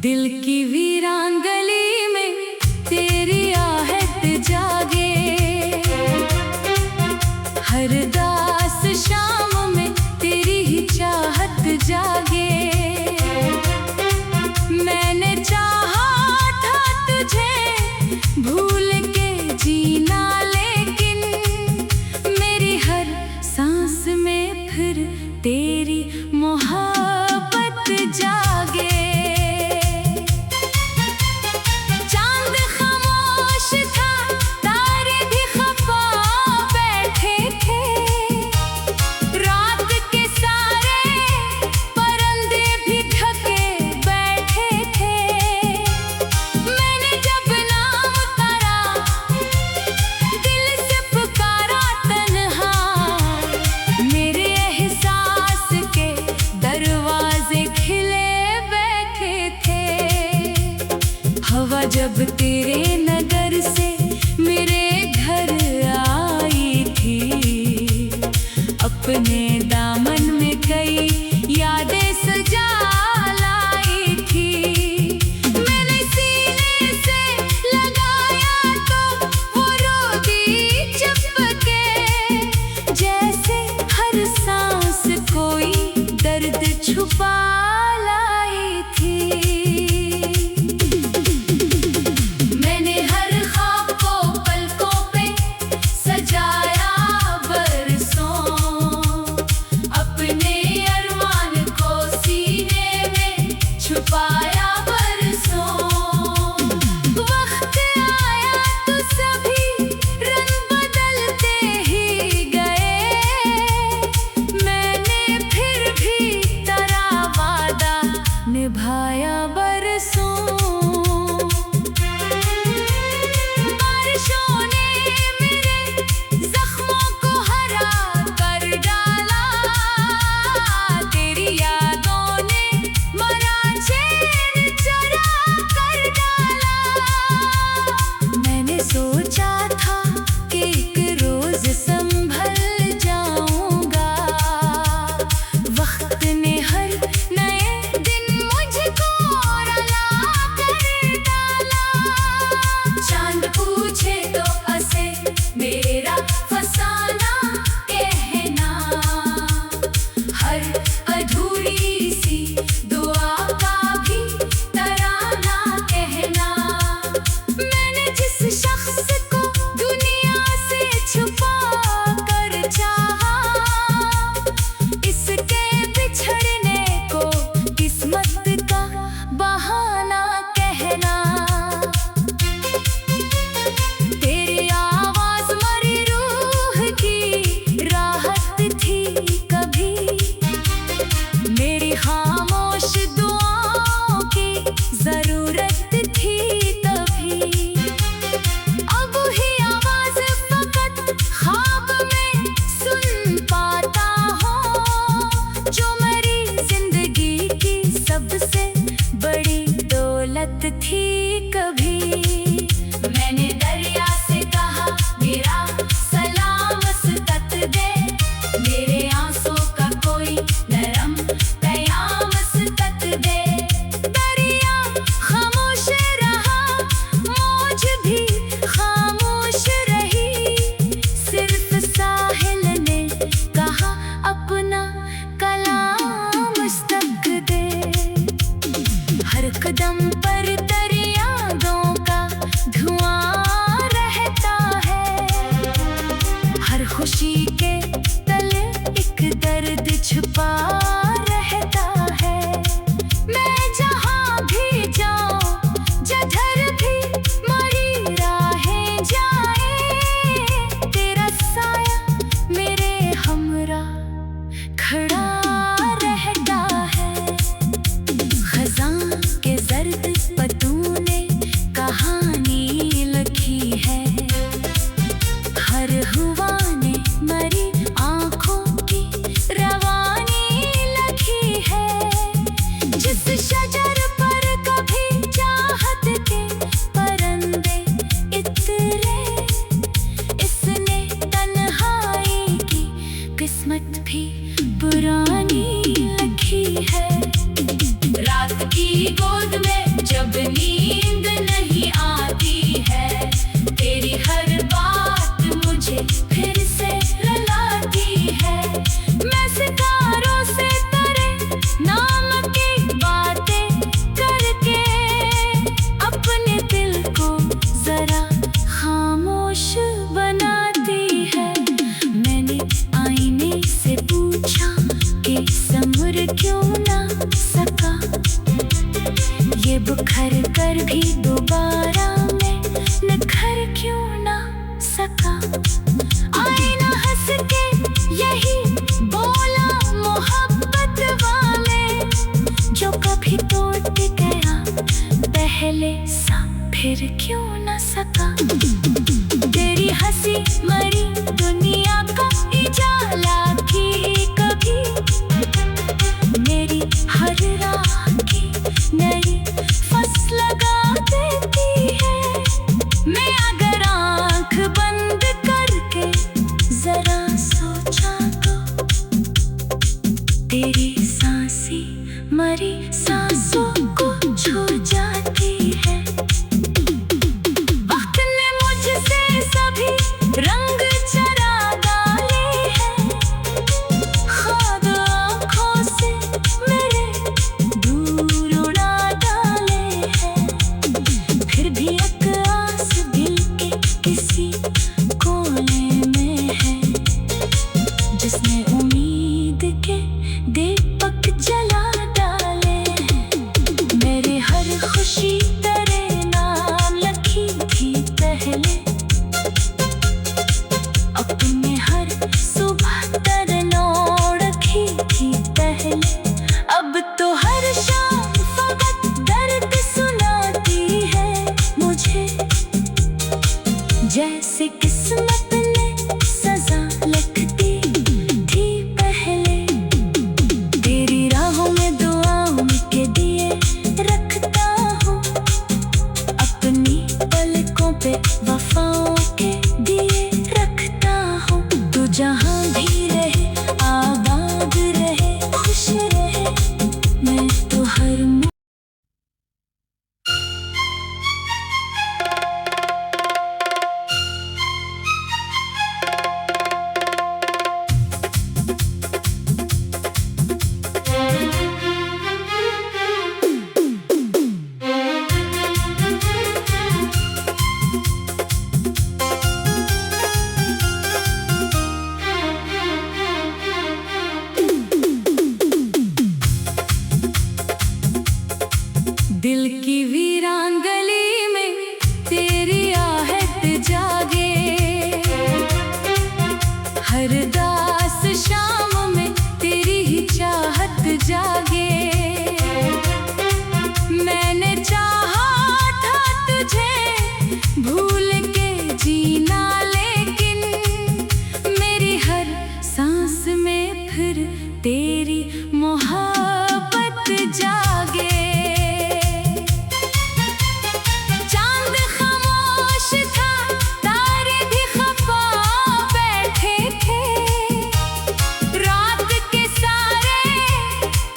दिल की वीरान गली में तेरी आहट जागे, हर दास शाम में तेरी ही चाहत जागे। मैंने चाहा था तुझे भूल के जीना, लेकिन मेरी हर सांस में फिर तेरी मोहब्बत जागे। चांद खामोश था, तारे भी खफा बैठे थे, रात के सारे परिंदे भी थके बैठे थे। मैंने जब नाम करा, दिल से पुकारा तन्हा, मेरे एहसास के दरवाजे खिले बैठे थे। हवा जब तेरे नगर से मेरे घर आई थी, अपने दामन में कई यादें सजा लाई थी। मैंने सीने से लगाया तो वो रो दी चुपके, जैसे हर सांस कोई दर्द छुपा लाई थी। मैंने हर ख्वाब को पलकों पे सजाया बरसों, अपने अरमान को सीने में छुपाया बरसों। वक्त आया तो सभी रंग बदलते ही गए, मैंने फिर भी तेरा वादा निभाया बरसों। बारिशों ने मेरे जख्मों को हरा कर डाला, तेरी यादों ने मरा चैन चुरा कर डाला। मैंने सोचा था कि एक रोज संभल जाऊंगा, वक्त ने हर नए दिन मुझको रुला कर डाला। चांद पूछे तो हंसे मेरा फसाना कहना, हर अधूरी सी दुआ का भी तराना कहना। मैंने जिस शख्स को दुनिया से छुपा कर चाहा, इसके बिछड़ने को किस्मत का बहाना कहना। तेरी आवाज मरी रूह की राहत थी कभी, मेरी खामोश दुआओं की जरूरत थी तभी। अब ही आवाज फकत ख्वाब में सुन पाता हूँ, जो मेरी जिंदगी की सबसे बड़ी दौलत थी कभी। मैंने दरिया से कहा मेरा सलाम मस्कत दे, मेरे आंसू का कोई नरम प्याम मस्कत दे। दरिया खामोश रहा, मौज भी खामोश रही, सिर्फ साहिल ने कहा अपना कलाम मस्तक दे। हर कदम पर तेरी यादों का धुआं रहता है, हर खुशी के तले एक दर्द छुपा रहता है। मैं जहाँ भी जाऊँ, जिधर भी मेरी राहें जाए, तेरा साया मेरे हमरा खड़ा रहता है। खज़ां के जर्द ये बिखर कर भी दोबारा मैं निखर क्यों ना सका। आईना हंस के यही बोला मोहब्बत वाले, जो कभी टूट गया पहले सा फिर क्यों ना सका। तेरी हंसी मरी दुनिया का उजाला की कभी, मेरी हर राह की नई फसल लगा देती है। मैं अगर आँख बंद करके जरा सोचा तो तेरी सांसें मरी सांसों को छू जाती है। वक्त ने मुझसे सभी रंग चरा डाले हैं, ख्वाब आँखों से मेरे दूर उड़ा डाले हैं। फिर भी एक आस दिल के किसी कोने में है, जिसने उम्मीद के दीपक जला डाले हैं। मेरी हर खुशी तेरे नाम लिखी थी पहले, अपने हर सुबह तरनों रखी थी पहले। अब तो हर शाम फकत दर्द सुनाती है मुझे, जैसे किस्मत ने सजा लिखती थी पहले। तेरी राहों में दुआओं के दिए रखता हूँ, अपनी पलकों पे वफाओं के दिए रखता हूँ। तू जहाँ भी रहे आबाद रहे खुश रहे, मैं तो हर दिल की वीरान गली में तेरी आहट जागे, हर दास शाम में तेरी ही चाहत जागे। मैंने चाहा था तुझे भूल के जीना, लेकिन मेरी हर सांस में फिर तेरी मोहब्बत जागे। चांद खामोश था, तारे भी खफा बैठे थे, रात के सारे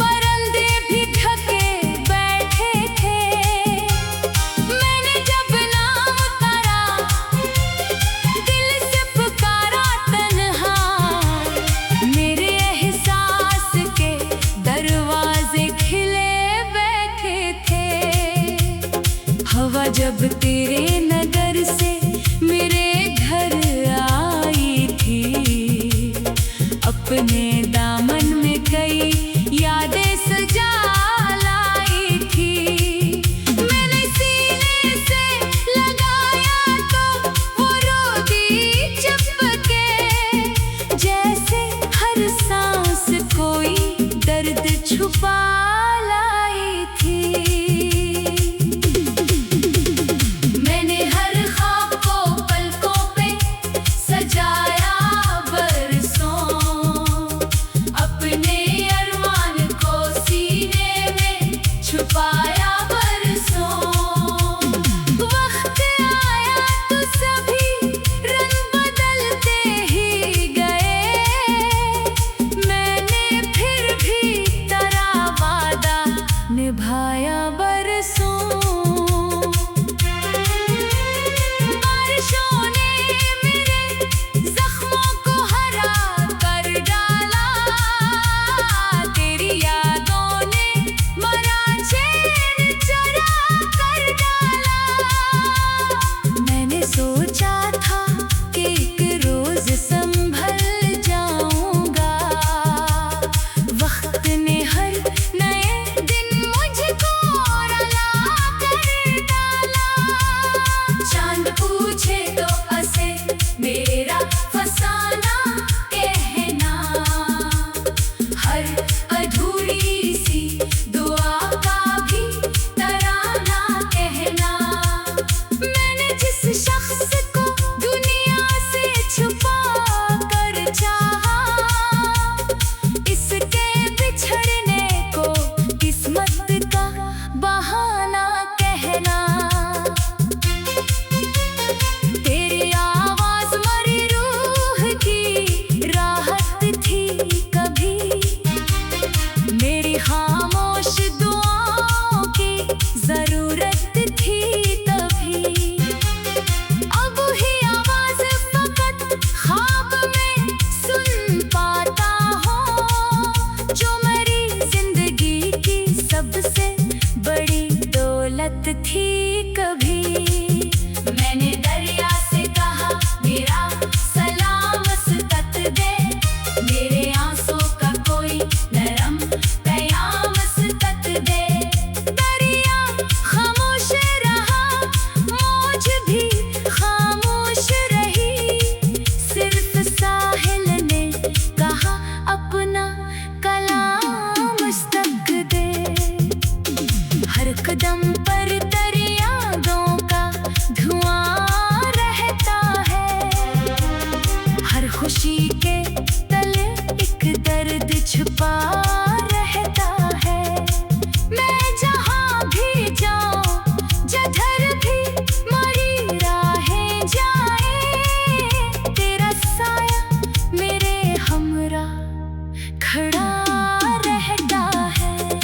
परिंदे भी ढके बैठे थे। मैंने जब नाम करा दिल से पुकारा तन्हा, मेरे एहसास के दरवाजे खिले बैठे थे। हवा जब तेरे नगर से मेरे घर आई थी, अपने दामन में कई यादें सजा लाई थी। मैंने सीने से लगाया तो वो रो दी चुपके, जैसे हर सांस कोई दर्द छुपा लाई थी। मैंने हर ख्वाब को पलकों पे सजाया बरसों, अपने अरमान को सीने में छुपाया बरसों। वक्त आया तो सभी रंग बदलते ही गए, मैंने फिर भी तेरा वादा निभाया बरसों। बारिशों ने मेरे जख्मों को हरा कर डाला, तेरी यादों ने मरा चैन चुरा कर डाला। मैंने सोचा था कि एक रोज संभल जाऊंगा, वक्त ने हर नए दिन मुझको रुला दौलत थी कभी। मैंने दरिया से कहा मेरा सलाम मस्तक दे, मेरे आंसू का कोई नरम प्याम मस्तक दे। दरिया खामोश रहा, मौज भी खामोश रही, सिर्फ साहिल ने कहा अपना कलाम मस्तक दे। हर कदम पर दरियाओं का धुआं रहता है, हर खुशी के तले एक दर्द छुपा रहता है। मैं जहाँ भी जाऊँ, जिधर भी मेरी राहें जाए, तेरा साया मेरे हमरा खड़ा रहता है।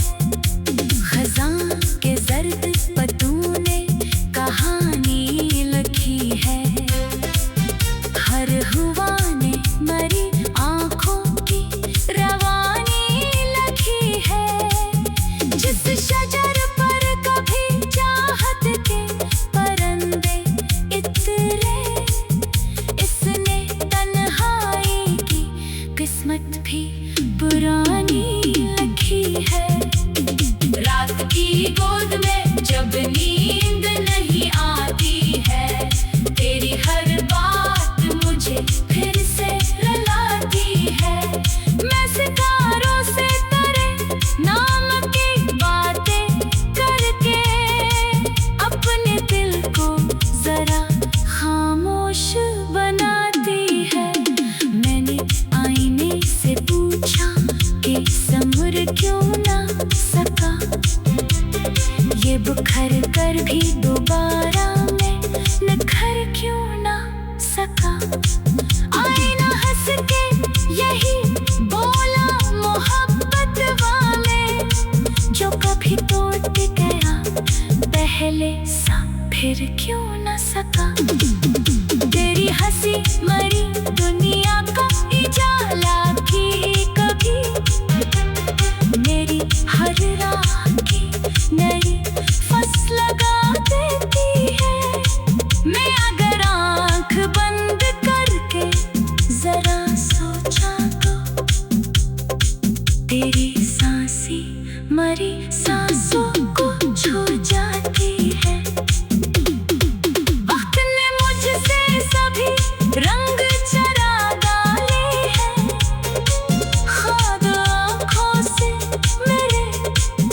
खज़ां के ज़र्द पत्तों ने कहानी लिखी है, हर हुआ ने मरी आँखों की रवानी लिखी है। जिस शजर पर कभी चाहत के परिंदे इतरे, इसने तन्हाई की किस्मत भी पुरानी लिखी है। रात की गोद में जब नींद नहीं आती है, तेरी हर बात मुझे फिर से रुलाती है। मैं सितारों से तेरे नाम की बातें करके अपने दिल को जरा खामोश बनाती है। मैंने आईने से पूछा कि संभर क्यों ना सका, ये बुखर कर भी दोबारा में निखर क्यों ना सका। आईना हंस के यही बोला मोहब्बत वाले, जो कभी टूट गया पहले सा फिर क्यों ना सका। तेरी हंसी मरी दुनिया का उजाला की कभी, मेरी हर राह की नई फसल लगा देती है। मैं अगर आँख बंद करके जरा सोचा तो, तेरी सांसें मरी सांसों को छू जाती है। वक्त ने मुझसे सभी रंग चरा डाले हैं, ख्वाब आँखों से मेरे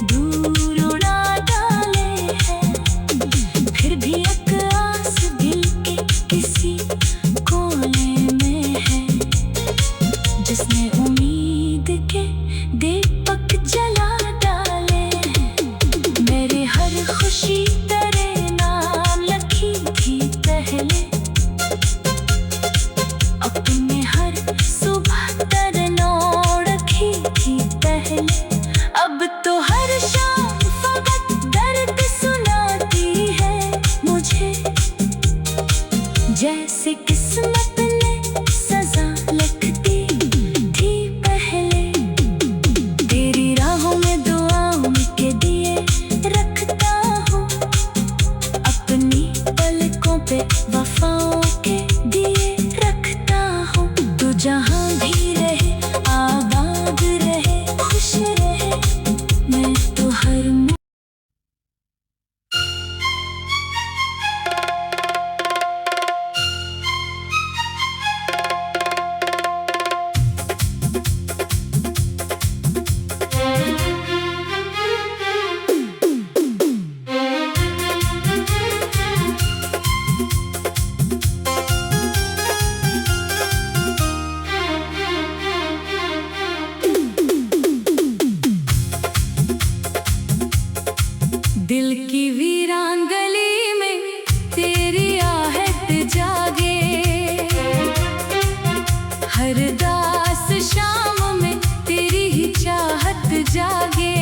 दूर उड़ा डाले हैं। फिर भी एक आस दिल के किसी कोने में है, जिसने उम्मीद के दीपक जला डाले हैं। मेरी हर खुशी तेरे नाम लिखी थी पहले, अपने हर सुबह तरनों रखी थी पहले। अब तो हर शाम फकत दर्द सुनाती है मुझे, जैसे किस्मत ने सजा लिखती थी पहले। तेरी राहों में दुआओं के दिए रखता हूँ, अपनी पलकों पे वफाओं के दिए रखता हूँ। तू जहाँ भी रहे आबाद रहे खुश रहे, मैं तो हर दिल की वीरान गली में तेरी आहट जागे, हर दास शाम में तेरी ही चाहत जागे।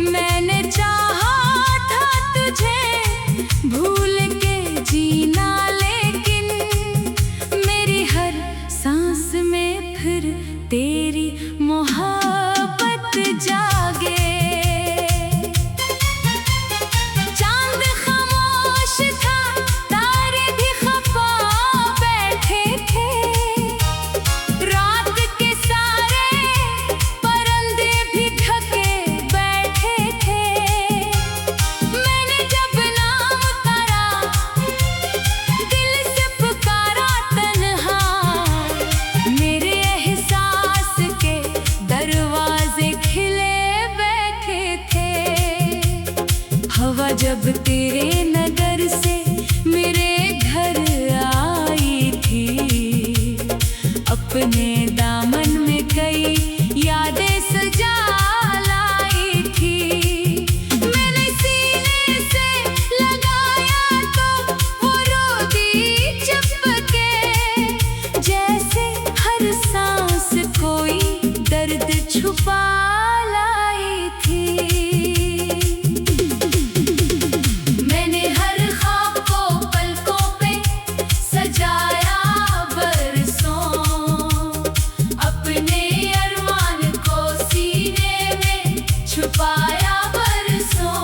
मैंने चाहा था तुझे भूल के जीना, लेकिन मेरी हर सांस में फिर तेरी मोहब्बत जागे। जब तेरे नगर से मेरे घर आई थी, अपने दामन में कई यादें सजा लाई थी। मैंने सीने से लगाया तो वो रो दी चुपके, जैसे हर सांस कोई दर्द छुपा लाई थी। मैंने हर ख्वाब को पलकों पे सजाया बरसों, अपने अरमान को सीने में छुपाया बरसों।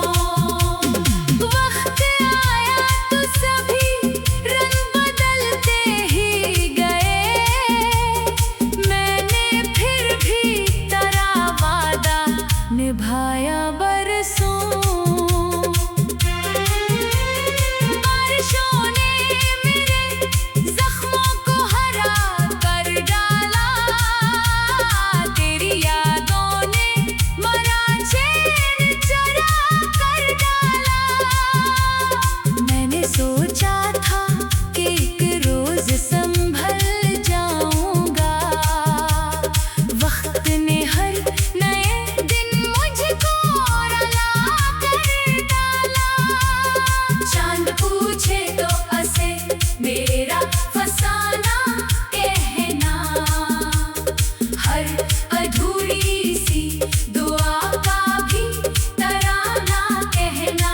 वक्त आया तो सभी रंग बदलते ही गए, मैंने फिर भी तेरा वादा निभाया बरसों। बारिशों ने मेरे जख्मों को हरा कर डाला, तेरी यादों ने मरा चैन चुरा कर डाला। मैंने सोचा था कि एक रोज संभल जाऊंगा, वक्त ने हर नए दिन मुझको रुला कर डाला। चांद पूछे तो हंसे मेरा फसाना कहना, हर अधूरी सी दुआ का भी तराना कहना।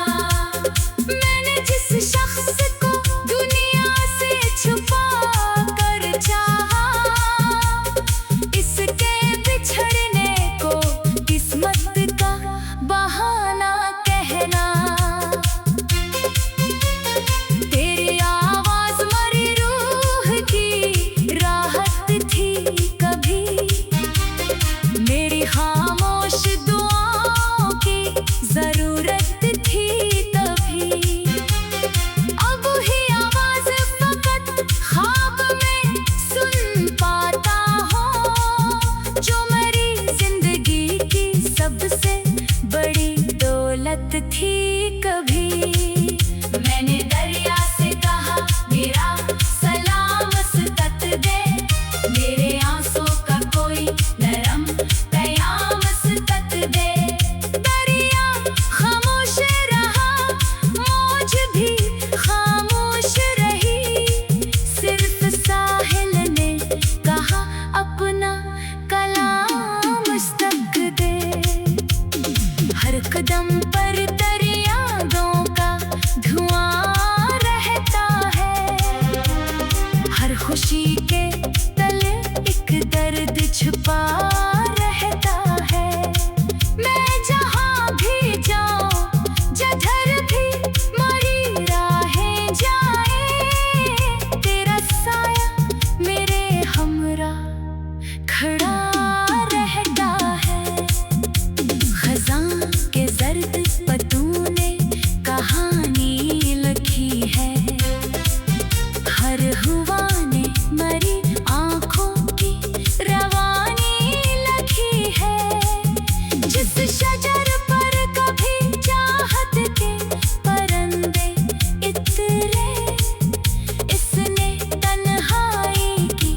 मैंने जिस शख्स को दुनिया से छुपा कर चाहा, इसके बिछड़ने को किस्मत का बहाना कहना। तेरी आवाज मरी रूह की राहत थी कभी, मेरी खामोश दुआओं की जरूरत थी तभी। अब ही आवाज फकत ख्वाब में सुन पाता हूँ, जो मेरी जिंदगी की सबसे बड़ी दौलत थी कभी। मैंने दरिया से कहा मेरा सलाम मस्तक दे, मेरे आंसू का कोई नरम प्याम मस्तक दे। दरिया खामोश रहा, मौज भी खामोश रही, सिर्फ साहिल ने कहा अपना कलाम मस्तक दे। हर कदम पर तेरी यादों का धुआं रहता है, हर खुशी के तले एक दर्द छुपा रहता है। मैं जहाँ भी जाऊँ, जिधर भी मेरी राहें जाए, तेरा साया मेरे हमरा खड़ा रहता है। खज़ां के जर्द पत्तों ने कहानी लिखी है, हर हुआ ने मरी आँखों की रवानी लिखी है। जिस शजर पर कभी चाहत के परिंदे इतरे, इसने तन्हाई की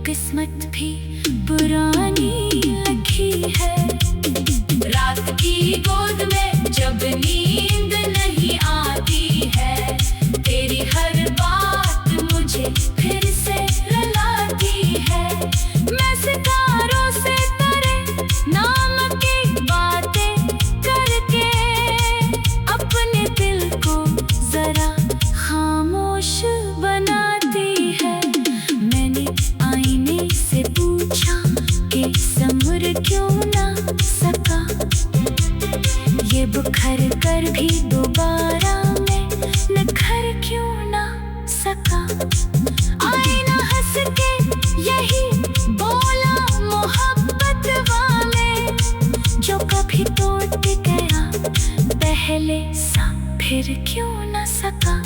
किस्मत भी पुरानी लिखी है। रात की गोद में जब नींद नहीं आती है, तेरी हर बात मुझे फिर से रुलाती है। मैं सितारों से तेरे नाम की बातें करके अपने दिल को जरा खामोश बनाती है। मैंने आईने से पूछा कि संभर क्यों ना सका, ये बुखर कर भी दोबारा में निखर क्यों ना सका। आईना हंस के यही बोला मोहब्बत वाले, जो कभी टूट गया पहले सा फिर क्यों ना सका।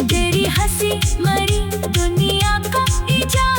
तेरी हंसी मरी दुनिया का इजाज़त